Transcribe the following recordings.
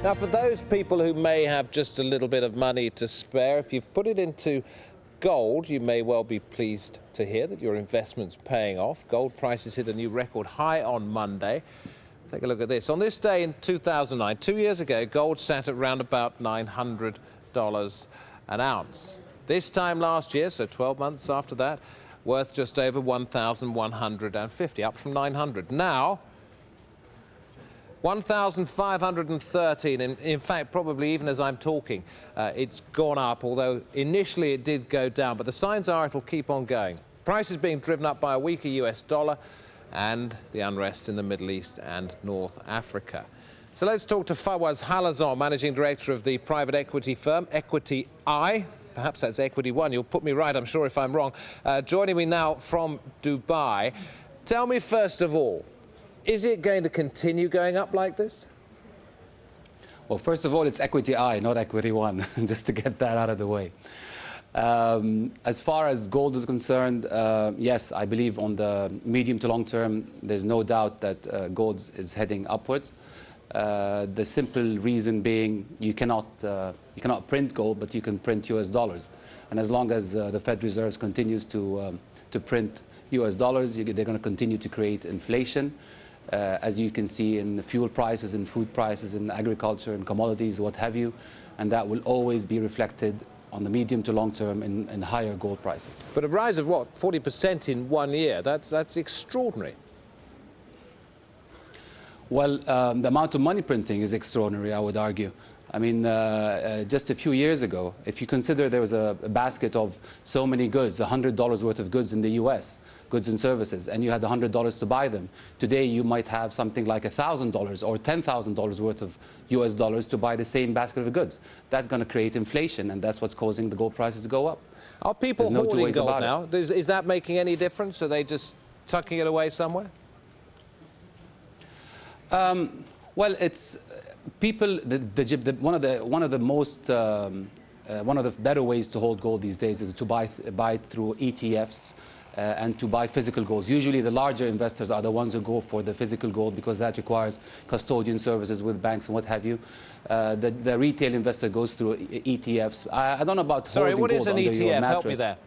Now, for those people who may have just a little bit of money to spare, if you've put it into gold, you may well be pleased to hear that your investment's paying off. Gold prices hit a new record high on Monday. Take a look at this. On this day in 2009, 2 years ago, gold sat at around about $900 an ounce. This time last year, so 12 months after that, worth just over 1,150, up from 900. Now, 1,513, in fact, probably even as I'm talking, it's gone up, although initially it did go down. But the signs are it'll keep on going. Prices being driven up by a weaker US dollar and the unrest in the Middle East and North Africa. So let's talk to Fawaz Halazon, Managing Director of the private equity firm Equity I. Perhaps that's Equity One. You'll put me right, I'm sure, if I'm wrong. Joining me now from Dubai. Tell me, first of all, is it going to continue going up like this? Well, first of all, it's Equity I, not Equity One, just to get that out of the way. As far as gold is concerned, yes, I believe on the medium to long term, there's no doubt that gold is heading upwards. The simple reason being you cannot print gold, but you can print US dollars. And as long as the Fed Reserve continues to print US dollars, they're going to continue to create inflation. As you can see in the fuel prices, in food prices, in agriculture, in commodities, what have you. And that will always be reflected on the medium to long term in higher gold prices. But a rise of, what, 40% in 1 year? That's extraordinary. Well, the amount of money printing is extraordinary, I would argue. I mean, just a few years ago, if you consider there was a basket of so many goods, $100 worth of goods in the US, goods and services, and you had $100 to buy them. Today, you might have something like $1,000 or $10,000 worth of US dollars to buy the same basket of goods. That's going to create inflation, and that's what's causing the gold prices to go up. Are people hoarding gold now? Is that making any difference? Are they just tucking it away somewhere? Well, it's people. One of the better ways to hold gold these days is to buy it through ETFs and to buy physical gold. Usually, the larger investors are the ones who go for the physical gold because that requires custodian services with banks and what have you. The retail investor goes through ETFs. I don't know about holding gold under your mattress. Sorry, what is an ETF? Help me there.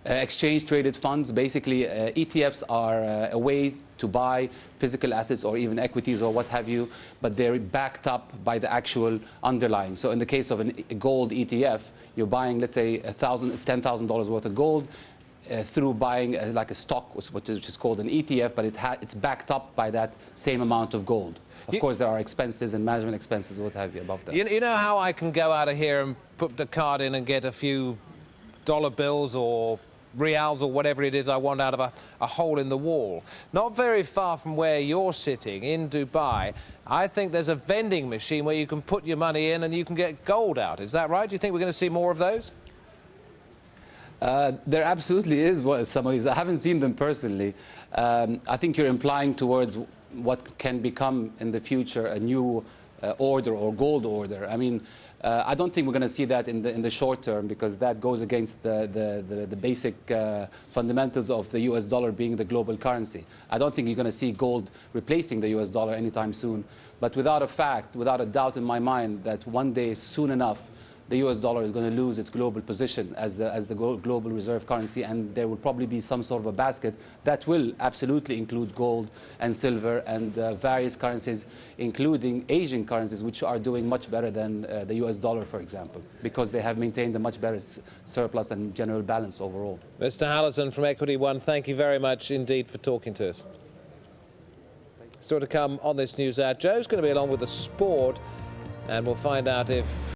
Exchange-traded funds. Basically, ETFs are a way to buy physical assets or even equities or what have you, but they're backed up by the actual underlying. So in the case of a gold ETF, you're buying, let's say, $10,000 worth of gold through buying like a stock, which is called an ETF, but it's backed up by that same amount of gold. Of course, there are expenses and management expenses, what have you, above that. You know how I can go out of here and put the card in and get a few dollar bills or reals or whatever it is I want out of a hole in the wall? Not very far from where you're sitting in Dubai, I think there's a vending machine where you can put your money in and you can get gold out. Is that right? Do you think we're going to see more of those? There absolutely is some of these. I haven't seen them personally. I think you're implying towards what can become in the future a new order or gold order. I mean, I don't think we're going to see that in the short term because that goes against the basic fundamentals of the US dollar being the global currency. I don't think you're going to see gold replacing the US dollar anytime soon. But without a doubt in my mind that one day, soon enough, the US dollar is going to lose its global position as the global reserve currency, and there will probably be some sort of a basket that will absolutely include gold and silver and various currencies, including Asian currencies, which are doing much better than the US dollar, for example, because they have maintained a much better surplus and general balance overall. Mr. Halazon from Equity One, thank you very much indeed for talking to us. Still to come on this news hour, Joe's going to be along with the sport, and we'll find out if